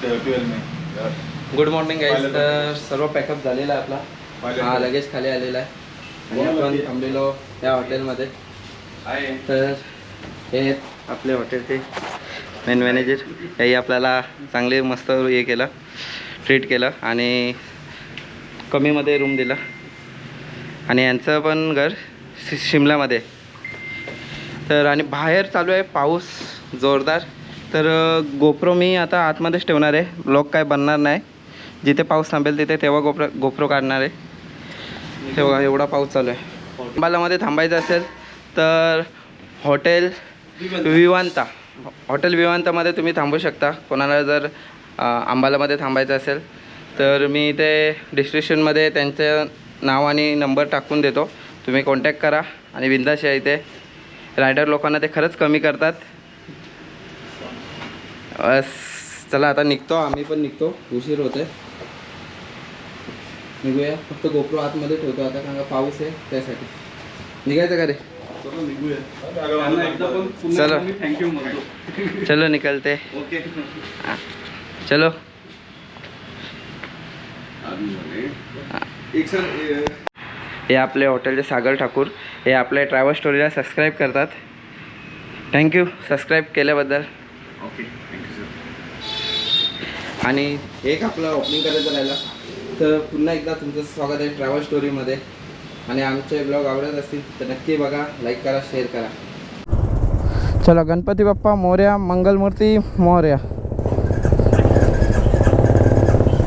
12 में। Good morning guys. तर सर्व पॅकअप झालेला आहे आपला. हा लगेच खाली आलेला आहे आणि आपण थांबलेलो या हॉटेलमध्ये. तर हे आपले हॉटेलचे मेन मॅनेजर. याही आपल्याला चांगले मस्त हे केलं, ट्रीट केलं आणि कमीमध्ये रूम दिला. आणि यांचं पण घर शिमल्यामध्ये. तर आणि बाहेर चालू आहे पाऊस जोरदार. तर गोप्रो मी आता आतमध्येच ठेवणार आहे. ब्लॉग काय बनणार नाही. जिथे पाऊस थांबेल तिथे तेव्हा गोप्रो काढणार आहे. तेव्हा एवढा पाऊस चालू आहे. अंबालामध्ये थांबायचं असेल तर हॉटेल विवांतामध्ये तुम्ही थांबू शकता. कोणाला जर अंबालामध्ये थांबायचं असेल तर मी इथे डिस्क्रिप्शनमध्ये त्यांचं नाव आणि नंबर टाकून देतो. तुम्ही कॉन्टॅक्ट करा आणि बिंदास या इथे. रायडर लोकांना ते खरंच कमी करतात. चला आता निघतो. आम्ही पण निघतो, उशीर होते. निघूया. फक्त गोप्रो आतमध्ये ठेवतो आता, कारण का पाऊस आहे त्यासाठी. निघायचं का रे? चलो थँक्यू म्हणतो. चलो निकलते. ओके चलो. हे आपले हॉटेलचे सागर ठाकूर. हे आपल्या ट्रॅव्हल स्टोरीला सबस्क्राईब करतात. थँक्यू सबस्क्राईब केल्याबद्दल. Okay thank you sir. आणि एक आपलं ओपनिंग करायचं राहिला तर पुन्हा एकदा तुमचं स्वागत आहे ट्रॅव्हल स्टोरीमध्ये. आणि आमचे ब्लॉग आवडत असतील तर नक्की बघा, लाईक करा, शेअर करा. चला. गणपती बाप्पा मोरया, मंगलमूर्ती मोरया.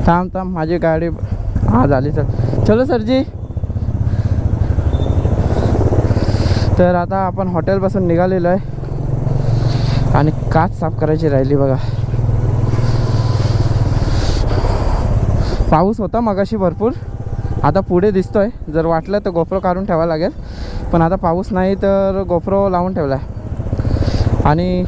थांब माझी गाडी हा झाली. चलो सरजी. तर आता आपण हॉटेलपासून निघालेलो आहे आणि काच साफ करायची राहिली बघा. पाऊस होता मगाशी भरपूर. आता पुढे दिसतोय. जर वाटलं तर गोप्रो काढून ठेवावं लागेल, पण आता पाऊस नाही तर गोप्रो लावून ठेवला आहे. आणि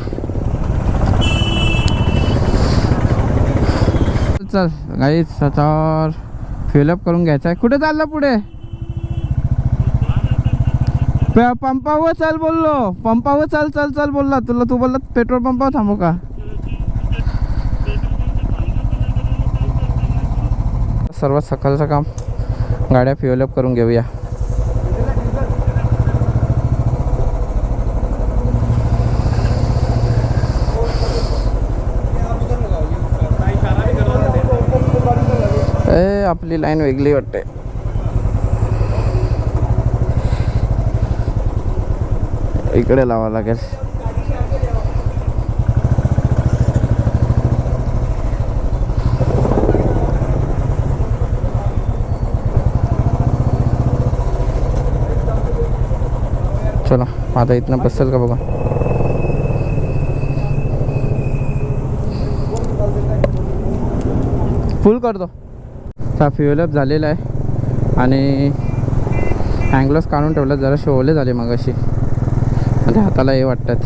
चल गाईस तर फिलअप करून घ्यायचं आहे. कुठे चाललं पुढे? पंपावर चल बोललो. पंपावर चल चल चल बोलला तुला. तू बोलला पेट्रोल पंपावर थांबू का? सर्वात सकाळचं काम गाड्या फिलअप करून घेऊया. आपली लाईन वेगळी वाटते. इकडे लावावं लागेल. चला आता इथनं बसेल का बघा. फुल करतो. फ्युअल अप झालेला आहे आणि अँग्लोस काढून ठेवलं. जरा ओले झाले मगाशी आणि हाताला हे वाटतात.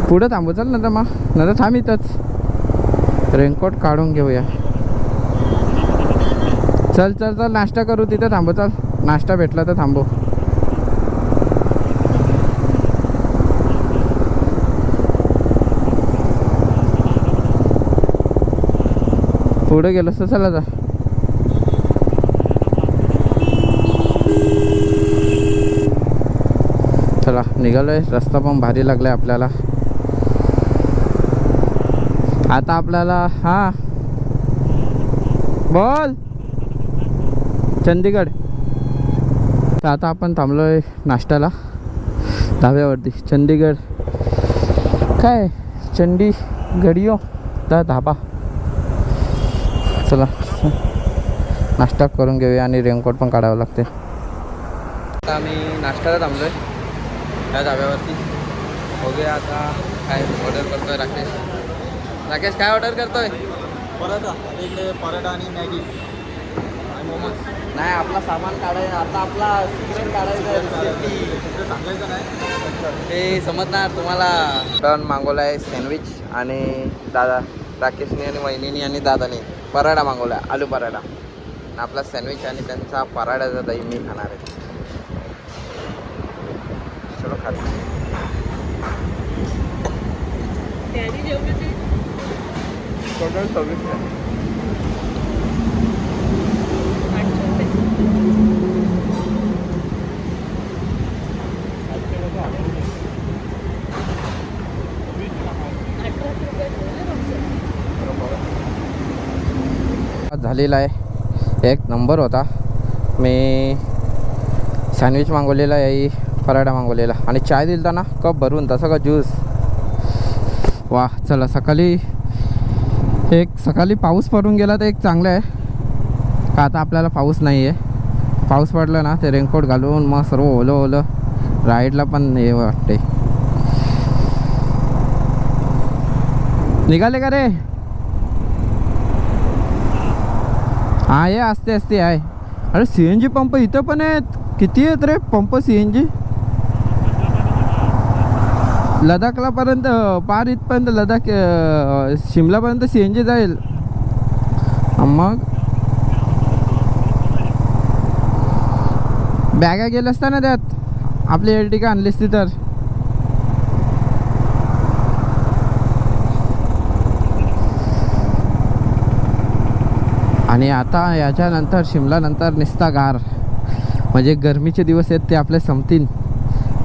पुढं थांबू चल ना तर मग नंतर थांब इथंच. रेनकोट काढून घेऊया. चल चल चल नाश्ता करू तिथं. थांबू चल. नाश्ता भेटला तर थांबू. पुढे गेलो तर चला जा. चला निघालोय. रस्ता पण भारी लागलाय आपल्याला. आता आपल्याला हा बोल चंदीगड. तर आता आपण थांबलोय नाश्त्याला धाब्यावरती. चंदीगड काय चंडीगडियो दा धाबा. चला नाश्ता करून घेऊया आणि रेनकोट पण काढावं लागते. आता आम्ही नाश्त्याला थांबलोय त्या धाब्यावरती. बघूया आता काय ऑर्डर करतोय राकेश. राकेश काय ऑर्डर करतोय? पराठा. इकडे पराठा आणि मॅगी आणि मोमोज. नाही आपला सामान काढायचं आता. आपला सिक्रेट काढायचं सांगायचं नाही ते समजणार तुम्हाला. टर्न मागवला आहे सँडविच आणि दादा राकेशने आणि वहिनीने आणि दादाने पराठा मागवला आहे. आलू पराठा. आपला सँडविच आणि त्यांचा पराठाचा दही मी खाणार आहे. चलो खाते. टोटल 26 आहे. झालेला आहे, एक नंबर होता. मी सँडविच मागवलेला आहे, पराठा मागवलेला आणि चाय दिलता ना कप भरून, तसं का ज्यूस. वा चला, सकाळी पाऊस पडून गेला तर एक चांगलं आहे का आता आपल्याला पाऊस नाही आहे. पाऊस पडला ना ते रेनकोट घालून मग सर्व ओलं राईडला पण हे वाटते. निघाले का रे? हा ये असते आहे. अरे CNG पंप इथं पण आहेत. किती आहेत रे पंप CNG? लडाखला पर्यंत पार इथपर्यंत लडाख शिमलापर्यंत CNG जाईल. मग बॅगा गेल्या असता ना त्यात आपली एर्टिगा आणली असती तर. आणि आता याच्यानंतर शिमलानंतर निस्ता गार, म्हणजे गरमीचे दिवस आहेत ते आपले संपतील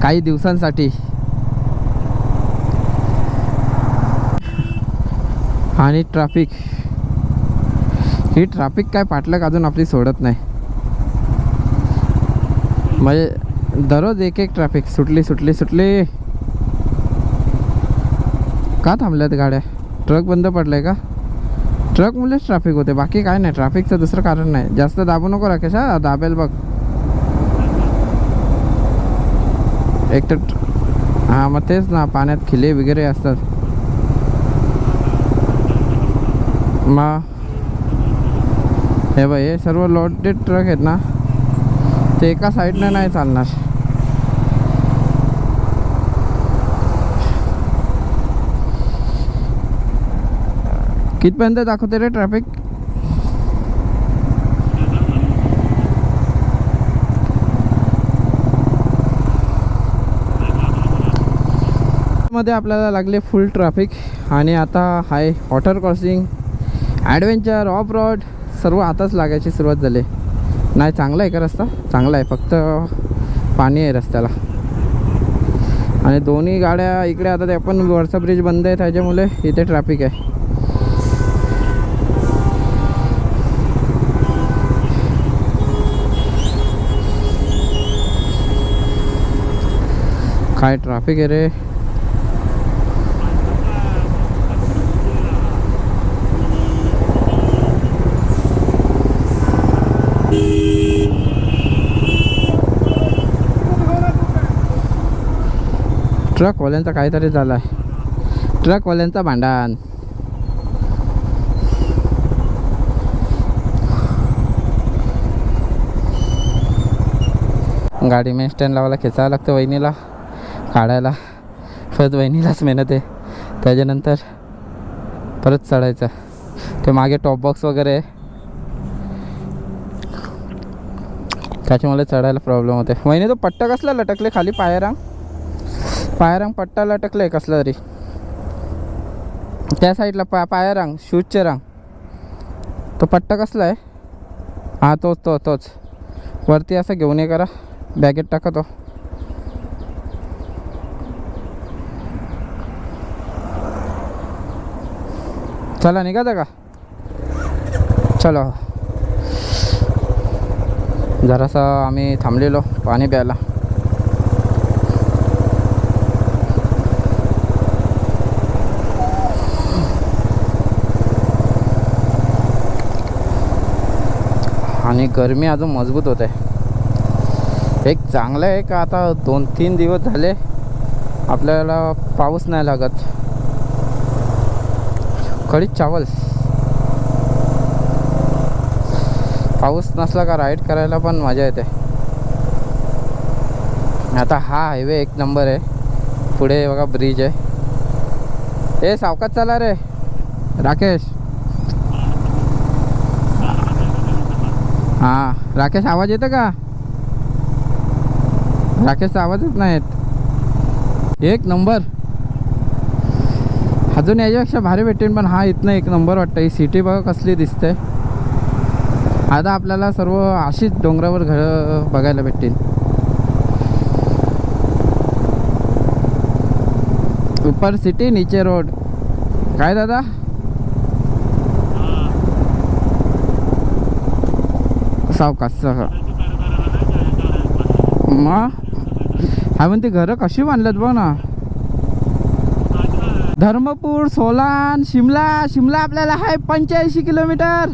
काही दिवसांसाठी. आणि ट्रॅफिक, ही ट्रॅफिक काय पाटलक अजून आपली सोडत नाही. म्हणजे दररोज एक ट्रॅफिक सुटली. का थांबल्यात गाड्या? ट्रक बंद पडलाय का? ट्रकमुळेच ट्रॅफिक होते, बाकी काय नाही. ट्रॅफिकचं दुसरं कारण नाही. जास्त दाबू नको राकेश, हा दाबेल बघ. एक तर हां मग तेच ना, पाण्यात खिले वगैरे असतात. मग हे बाई, हे सर्व लोडेड ट्रक आहेत ना, ते एका साईडनं नाही चालणार. कितपर्यंत दाखवते रे ट्रॅफिक? मध्ये आपल्याला लागले फुल ट्रॅफिक. आणि आता high water crossing, adventure, off road सर्व आताच लागायची सुरुवात झाली. नाही चांगला आहे का रस्ता? चांगला आहे, फक्त पाणी आहे रस्त्याला. आणि दोन्ही गाड्या इकडे, आता ते आपण वरचा ब्रिज बंद आहे त्याच्यामुळे इथे ट्रॅफिक आहे. काय ट्रॅफिक आहे रे. ट्रकवाल्यांचा काहीतरी झालं आहे, ट्रकवाल्यांचा भांडण. गाडी मेन स्टँड लावायला खेचावं लागतं वहिनीला काढायला. परत वहिनीलाच मेहनत आहे, त्याच्यानंतर परत चढायचं. ते मागे टॉप बॉक्स वगैरे आहे, त्याच्यामुळे चढायला प्रॉब्लेम होते. वहिनी तो पट्टा कसला लटकले खाली? पायारांग पट्टा लटकलं आहे कसला तरी त्या साईडला. पायारांग शूजचे रांग, तो पट्टा कसला आहे? हां तोच वरती असं घेऊन ये करा, बॅगेत टाका तो. चला निघायचं का? चलो. जरासा आम्ही थांबलेलो पाणी प्यायला. आणि गरमी अजून मजबूत होत आहे. एक चांगलं आहे का आता 2-3 दिवस झाले आपल्याला पाऊस नाही लागत. कढी चावल. पाऊस नसला का राईड करायला पण मजा येते. आता हा हायवे एक नंबर आहे. पुढे बघा ब्रिज आहे. ए सावकाश चला रे राकेश. हां राकेश, आवाज येतं का? राकेशचा आवाजच नाही येत. एक नंबर अजून याच्यापेक्षा भारी भेटेल, पण हा इथनं एक नंबर वाटतं. ही सिटी बघा कसली दिसते. आता आपल्याला सर्व अशीच डोंगरावर घरं बघायला भेटतील. ऊपर सिटी नीचे रोड. काय दादा? सावकाश मग हा म्हणते घरं कशी बांधल्यात बघ ना. धर्मपूर, सोलान, शिमला आपल्याला आहे 85 किलोमीटर.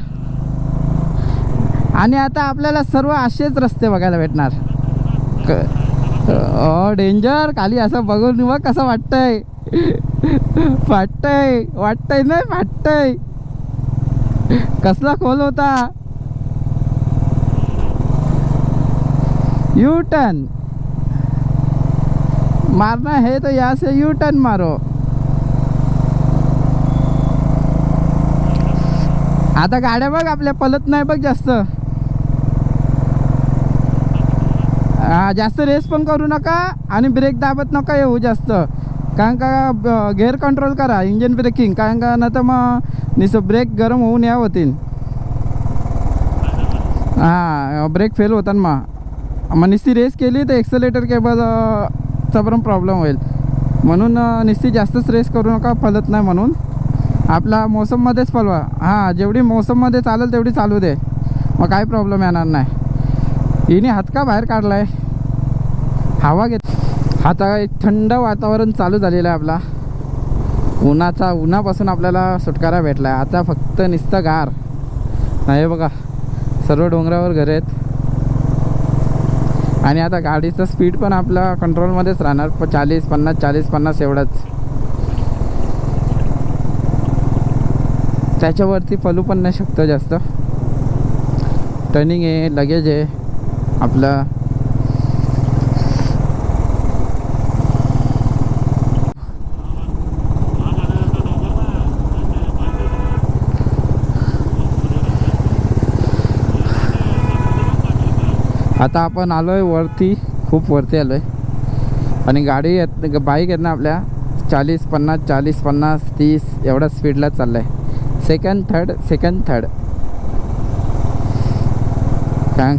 आणि आता आपल्याला सर्व असेच रस्ते बघायला भेटणार. डेंजर. खाली असं बघून बघ कसं वाटतंय. वाटतंय नाही फाटतंय. कसला खोल होता. यू टर्न मारना है तो यहाँ से यू टर्न मारो. आता गाड्या बघ आपल्या पलत नाही बघ जास्त. जास्त रेस पण करू नका आणि ब्रेक दाबत नका येऊ जास्त. कारण का गेअर कंट्रोल करा, इंजिन ब्रेकिंग. कारण का नाही तर मग निसं ब्रेक गरम होऊन या होतील. हां ब्रेक फेल होतात मग निस्ती रेस केली तर एक्सेलेटर केबलचा पण प्रॉब्लेम होईल. म्हणून निस्ती जास्तच रेस करू नका, फलत नाही म्हणून. आपला मोसममध्येच पळवा. हां जेवढी मोसममध्ये चालेल तेवढी चालू दे, मग काही प्रॉब्लेम येणार नाही. हिने हात का बाहेर काढला आहे. हवा घेत. आता एक थंड वातावरण चालू झालेलं आहे आपला. उन्हापासून आपल्याला सुटकारा भेटला आहे. आता फक्त नुसतं गार. हे बघा सर्व डोंगरावर घर आहेत. आणि आता गाडीचं स्पीड पण आपला कंट्रोलमध्येच राहणार. 40-50 एवढाच. त्याच्यावरती पलू पण नाही शकतो जास्त. टर्निंग आहे, लगेज आहे आपलं. आता आपण आलोय वरती, खूप वरती आलोय. आणि गाडी बाईक आहेत ना आपल्या 40-50 30 एवढा स्पीडला चाललाय. सेकंड थर्ड काय.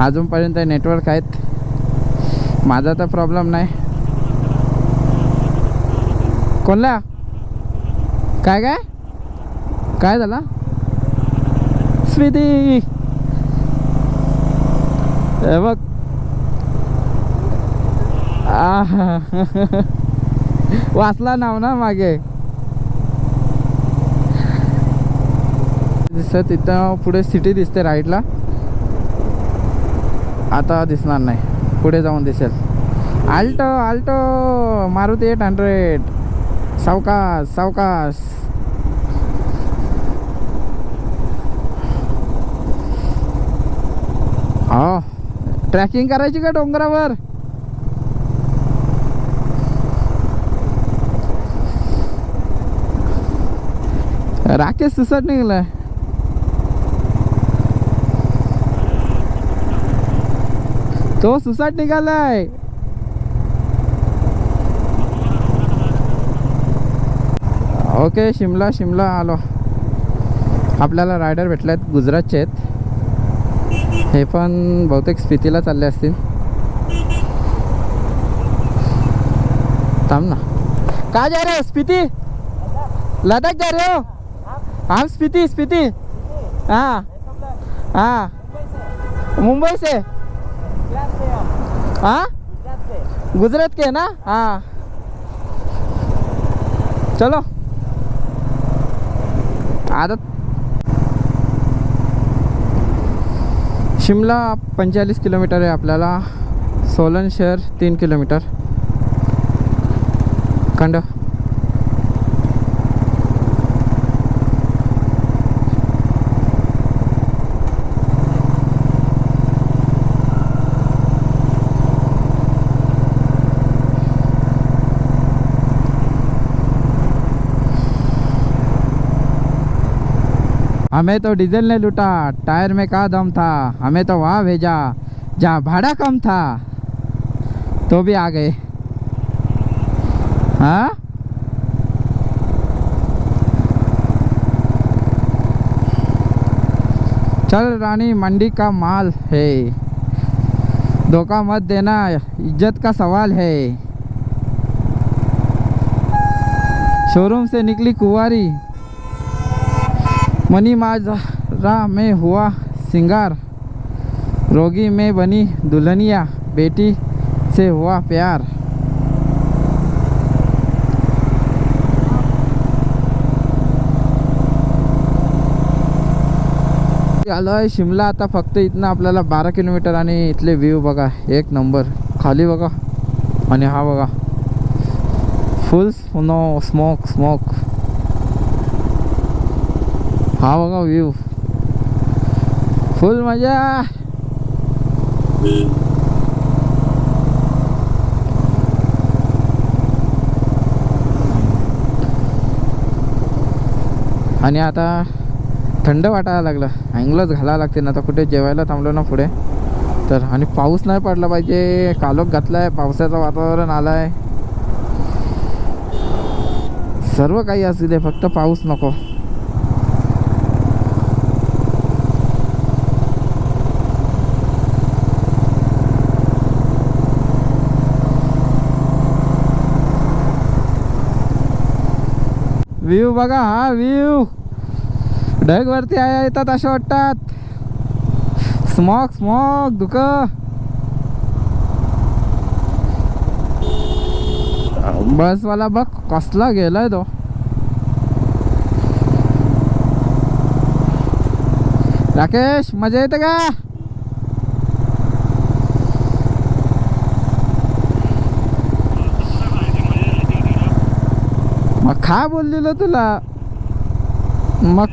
अजूनपर्यंत नेटवर्क आहेत. माझा तर प्रॉब्लेम नाही. कोणला काय झाला स्वीटी. बघ वाचला नाव ना मागे. दिसत तिथं पुढे सिटी दिसते राईटला. आता दिसणार नाही, पुढे जाऊन दिसेल. आल्टो मारुती 800. सावकाश. हो ट्रॅकिंग करायची का डोंगरावर. राकेश सुसाट निघालाय. तो सुसाट निघालाय. ओके शिमला आलो. आपल्याला रायडर भेटले आहेत, गुजरातचे आहेत. हे पण बहुतेक स्पितीला चालले असतील. थांब ना. कहाँ जा रहे हो? स्पीति लद्दाख जा रहे हो? हम स्पीति. हाँ मुंबई से. हाँ गुजरात के ना. हाँ चलो. आता शिमला 45 किलोमीटर आहे आपल्याला. सोलन शहर 3 किलोमीटर. खंड हमें तो डीजल ने लूटा, टायर में का दम था. हमें तो वहाँ भेजा जहाँ भाड़ा कम था. तो भी आ गए। हाँ चल रानी, मंडी का माल है, धोखा मत देना, इज्जत का सवाल है। शोरूम से निकली कुंवारी, मनी माजरा में हुआ सिंगार, रोगी में बनी दुल्हनिया, बेटी से हुआ प्यार। आलो आहे शिमला आता। फक्त इथनं आपल्याला 12 किलोमीटर आणि इथले व्ह्यू बघा एक नंबर। खाली बघा आणि हा बघा फुल स्मोक स्मोक। हा बघा व्ह्यू, फुल मजा। आणि आता थंड वाटायला लागलं, अँगलच घालावं लागते ना। आता कुठे जेवायला थांबलो ना पुढे तर, आणि पाऊस नाही पडला पाहिजे, कालोख घातलाय, पावसाचं वातावरण आलंय। सर्व काही असू दे, फक्त पाऊस नको। व्ह्यू बघा, हा व्ह्यू ढग वरती येतात असे वाटतात। स्मॉक स्मॉक धुक। बसवाला बघ कसला गेलाय तो। राकेश मजा येते का? मग खा बोललेलो तुला मग।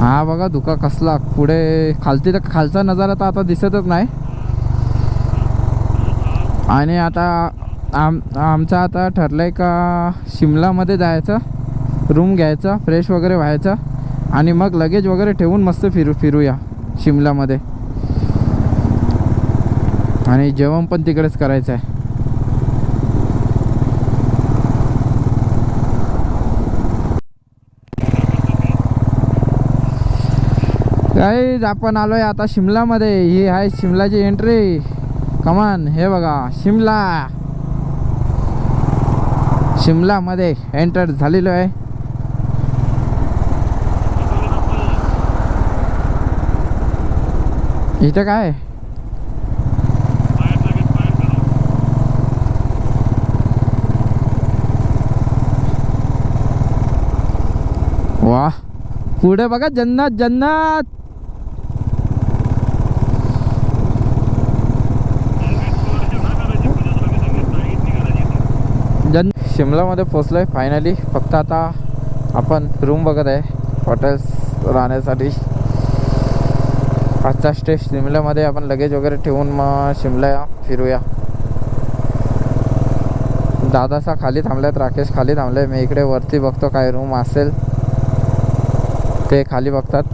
हा बघा धुका कसला पुढे, खालती तर खालचा नजारा तर आता दिसतच नाही। आणि आता आमचं आता ठरलंय का शिमलामध्ये जायचं, रूम घ्यायचा, फ्रेश वगैरे व्हायचं आणि मग लगेज वगैरे ठेवून मस्त फिरूया शिमलामध्ये। आणि जेवण पण तिकडेच करायचं आहे। गाईज आपण आलोय आता शिमलामध्ये। ही आहे शिमलाची एंट्री। कमान हे बघा शिमला, शिमलामध्ये एंटर झालेलो आहे। इथं काय वाह, पुढे बघा जन्नत जन्नत। शिमलामध्ये पोचलोय फायनली। फक्त आता आपण रूम बघत आहे हॉटेल्स राहण्यासाठी। आजचा स्टे शिमल्यामध्ये, आपण लगेज वगैरे ठेवून मग शिमला फिरूया। दादासा खाली थांबल्यात, राकेश खाली थांबले, मी इकडे वरती बघतो काय रूम असेल ते खाली बघतात,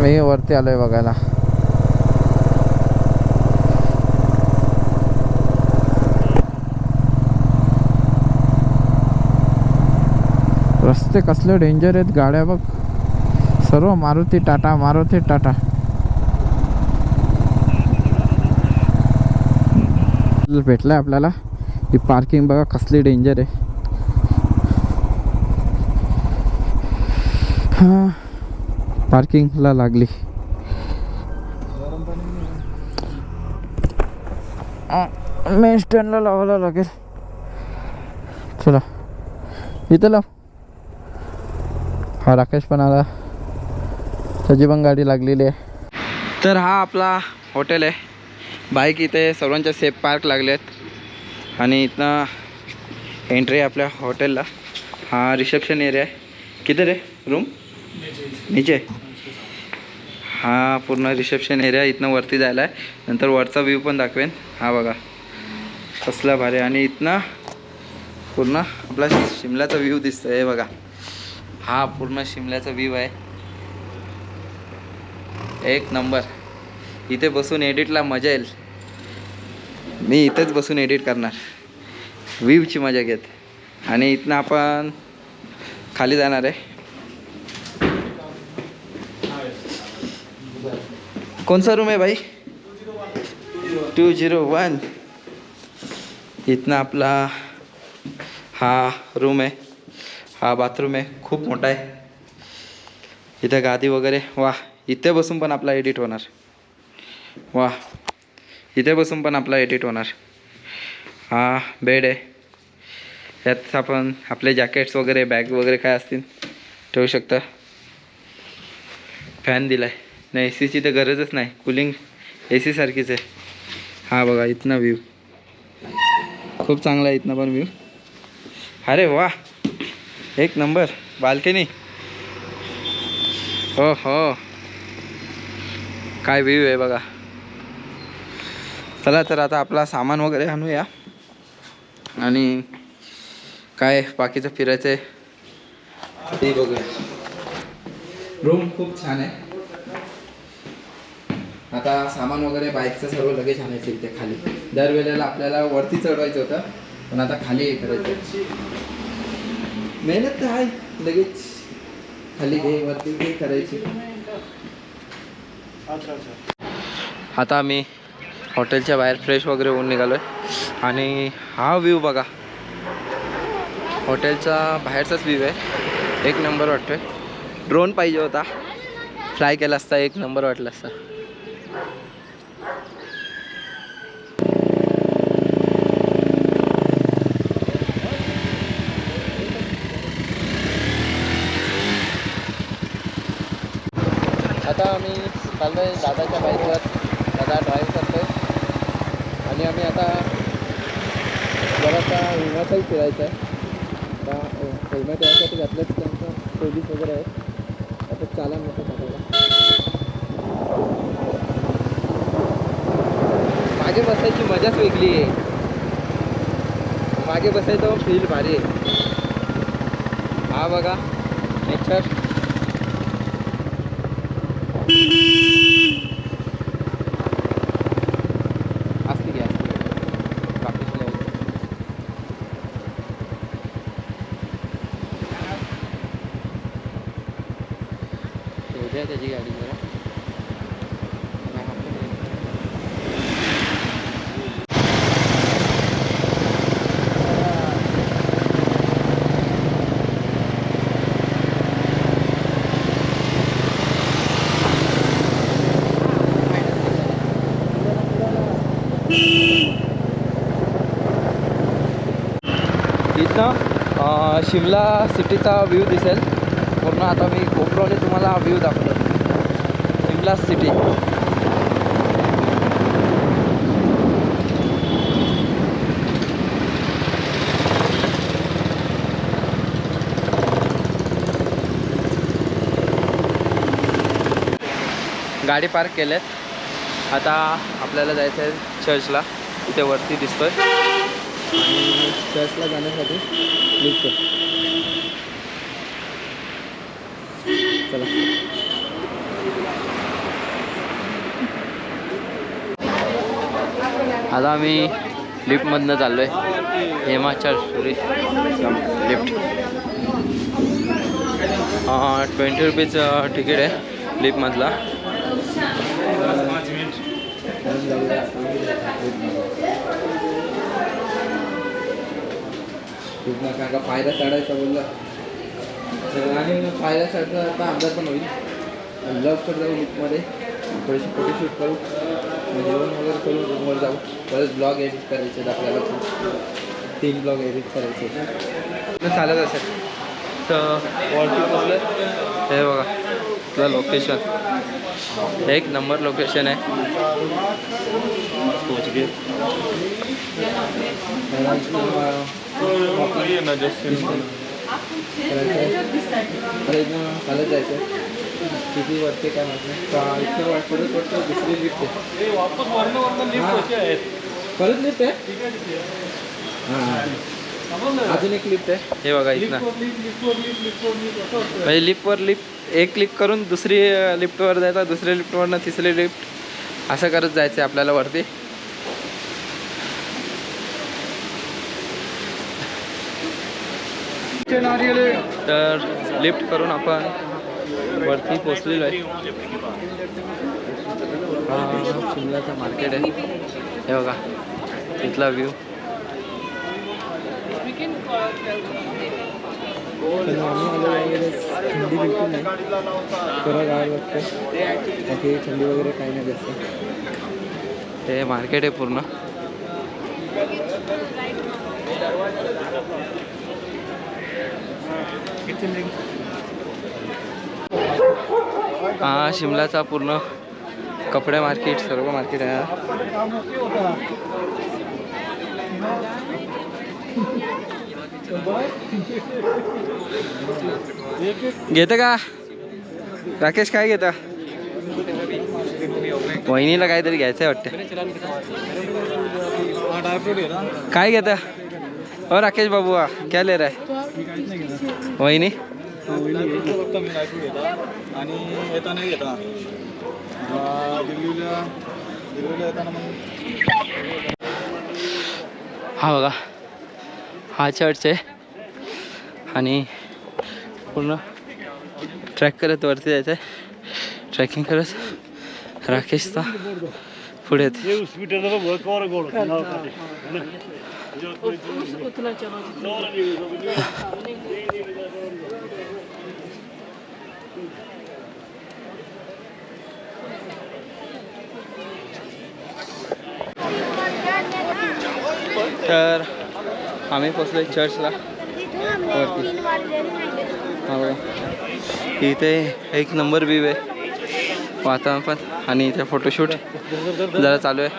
मी वरती आलोय बघायला। रस्ते कसले डेंजर आहेत, गाड्या बघ सर्व मारुती टाटा, मारुती टाटा। भेटलाय आपल्याला, ही पार्किंग बघा कसली डेंजर आहे। हा पार्किंगला लागली। मेन स्टँडला लावायला लागेल। चला इथं लाव। हा राकेश पण आला, त्याची पण गाडी लागलेली आहे। तर हा आपला हॉटेल आहे, बाईक इथे सर्वांच्या सेफ पार्क लागलेत आणि इथनं एंट्री आपल्या हॉटेलला। हा रिसेप्शन एरिया आहे। किती रे रूम नीचे, हा पूर्ण रिसेप्शन एरिया। इथनं वरती जायला आहे, नंतर वरचा व्ह्यू पण दाखवेन। हा बघा कसला भारी, आणि इथनं पूर्ण आपला शिमलाचा व्ह्यू दिसतोय बघा। हा पूर्ण शिमल्याचा व्ह्यू आहे. एक नंबर. इथे बसून एडिटला मजा येईल. मी इथेच बसून एडिट करणार, व्ह्यूची मजा घेत. आणि इथनं आपण खाली जाणार आहे. कोणचा रूम आहे भाई? 201. इथनं आपला हा रूम आहे, हा बाथरूम आहे, खूप मोठा आहे. इथं गादी वगैरे. वाह, इथे बसून पण आपला एडिट होणार. वाह, इथे बसून पण आपला एडिट होणार. हा बेड आहे, यात आपण आपले जॅकेट्स वगैरे बॅग वगैरे काय असतील ठेवू शकता. फॅन दिला आहे. नाही, ए सीची तर गरजच नाही, कूलिंग ए सी सारखीच आहे. हा बघा इथनं व्ह्यू खूप चांगला आहे, इथनं पण व्ह्यू. अरे वा, एक नंबर बाल्कनी. हो हो, काय व्ह्यू आहे बघा. चला तर आता आपला सामान वगैरे आणूया आणि काय बाकीचं फिरायचं आहे ते बघूया. रूम खूप छान आहे. आता सामान वगैरे बाईकचं सर्व लगेच आणायचं इथे खाली. दरवेळेला आपल्याला वरती चढवायचं होतं, पण आता खाली हे करायचं. मेहनत तर आहे, लगेच खाली घे वरती घे करायची. आता आम्ही हॉटेलच्या बाहेर फ्रेश वगैरे होऊन निघालो आहे आणि हा व्ह्यू बघा. हॉटेलचा बाहेरचाच व्ह्यू आहे, एक नंबर वाटतोय. ड्रोन पाहिजे होता, फ्लाय केला असता, एक नंबर वाटला असता. आता आम्ही चाललो आहे दादाच्या बाईकवर. दादा ड्राईव्ह करतो आहे आणि आम्ही आता जरासा हिमाचल फिरायचं आहे. आता हेल्मेट यासाठी घातलं की त्यांचं पोलीस वगैरे आहे. आता चालन नको टाकायला. मागे बसायची मजाच वेगळी आहे. मागे बसायचं फील भारी आहे. हा बघा नेचर. असते घ्या बाकीच द्या त्याची गाडी जरा. इथनं शिमला सिटीचा व्ह्यू दिसेल पूर्ण. आता मी गोप्रोने तुम्हाला हा व्ह्यू दाखवतो, शिमला सिटी. गाडी पार्क केलेत. आता आपल्याला जायचं आहे चर्चला, इथे वरती दिसतोय. आणि चर्चला जाण्यासाठी लिफ्ट. चला आता आम्ही लिफ्टमधनं चाललो आहे. हिमाचल लिफ्ट. 20 रुपीज तिकीट आहे लिफ्टमधला. कारण का पायऱ्या चढायचा बोलला आणि पायऱ्या चढता अंदाज पण होईल. लवकर जाऊ लिफ्टमध्ये, थोडीशी फोटोशूट करू, जेवण वगैरे करू, रूमवर जाऊ. परत ब्लॉग एडिट करायचे आपल्याला. 3 ब्लॉग एडिट करायचे चालत असेल तर वरती पोचलं. हे बघा तुला लोकेशन, एक नंबर लोकेशन आहे. चालत जायचं. किती वाटते काय म्हटलं इतकं परत वाटतं दुसरी लिफ्ट आहे. परत लिफ्ट आहे. हां अजून एक लिफ्ट आहे, हे बघा इथनं म्हणजे लिफ्टवर लिफ्ट एक क्लिक करून दुसरी लिफ्टवर जायचं, दुसऱ्या लिफ्टवरनं तिसरी लिफ्ट असं करत जायचं आपल्याला वरती. तर लिफ्ट करून आपण वरती पोचलेलो आहे. हा शिमलाचा मार्केट आहे, हे बघा इथला व्ह्यू. थंडी बिलकुल नाही, खरं गाळ लागतं, बाकी थंडी वगैरे काही नाही जास्त. हे मार्केट आहे पूर्ण. हा शिमलाचा पूर्ण कपडे मार्केट, सर्व मार्केट आहे. घेतं का राकेश, काय घेता? वहिनीला काहीतरी घ्यायचंय वाटतं. काय घेता हो राकेश बाबू? क्या ले रहा है वहिनी? आणि येताना घेता दिल्लीला येताना मग. हा बघा हा चर्च आहे आणि पूर्ण ट्रॅक करत वरती जायचं आहे. ट्रॅकिंग करत राकेशचा पुढे तर आम्ही पोचलो चर्चला वरती. हा बघा इथे एक नंबर व्ह्यू आहे, वातावरण पण, आणि इथे फोटोशूट जरा चालू आहे.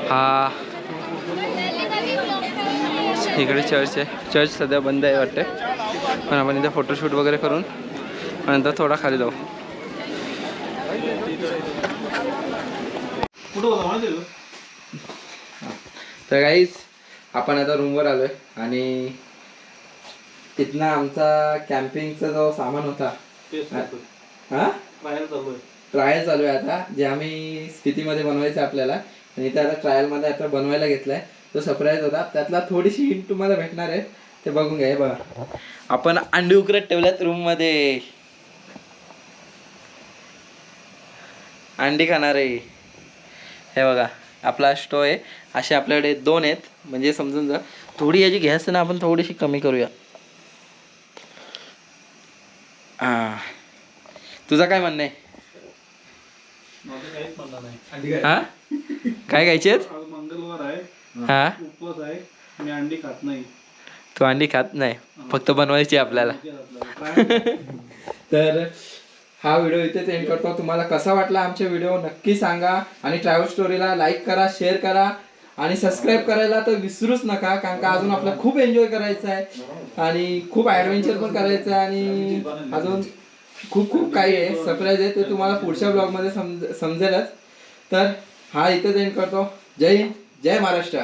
हा इकडे चर्च आहे, चर्च सध्या बंद आहे वाटते, पण आपण इथे फोटोशूट वगैरे करून नंतर थोडा खाली जाऊ. तर गाईज आपण आता रूमवर आलोय आणि तिथनं आमचा कॅम्पिंगचा जो सामान होता हा ट्रायल चालू आहे आता, जे आम्ही स्थितीमध्ये बनवायचं आपल्याला, आणि ते आता ट्रायलमध्ये आता बनवायला घेतलाय. तो सरप्राईज होता, त्यातला थोडीशी हिंट तुम्हाला भेटणार आहे, ते बघून घ्या. हे बघा आपण अंडी उकरत ठेवल्यात रूममध्ये, अंडी खाणार आहे. हे बघा आपला स्टोव आहे, असे आपल्याकडे 2 आहेत, म्हणजे समजून जा. थोडी याची गॅस ना आपण थोडीशी कमी करूया. हा तुझं काय म्हणणं आहे? हा काय खायचे? मंगळवार आहे, हा उपवास आहे, मी अंडी खात नाही. तू अंडी खात नाही, फक्त बनवायची आपल्याला. तर हा व्हिडिओ इथेच एंड करतो. तुम्हाला कसा वाटला आमचा व्हिडिओ नक्की सांगा, आणि ट्रॅव्हल स्टोरीला लाईक करा, शेअर करा आणि सबस्क्राईब करायला तर विसरूच नका, कारण का अजून आपल्याला खूप एन्जॉय करायचं आहे आणि खूप ॲडव्हेंचर पण करायचं आहे, आणि अजून खूप खूप काही आहे, सरप्राईज आहे, ते तुम्हाला पुढच्या ब्लॉगमध्ये समजेलच. तर हा इथेच एंड करतो. जय हिंद, जय महाराष्ट्र.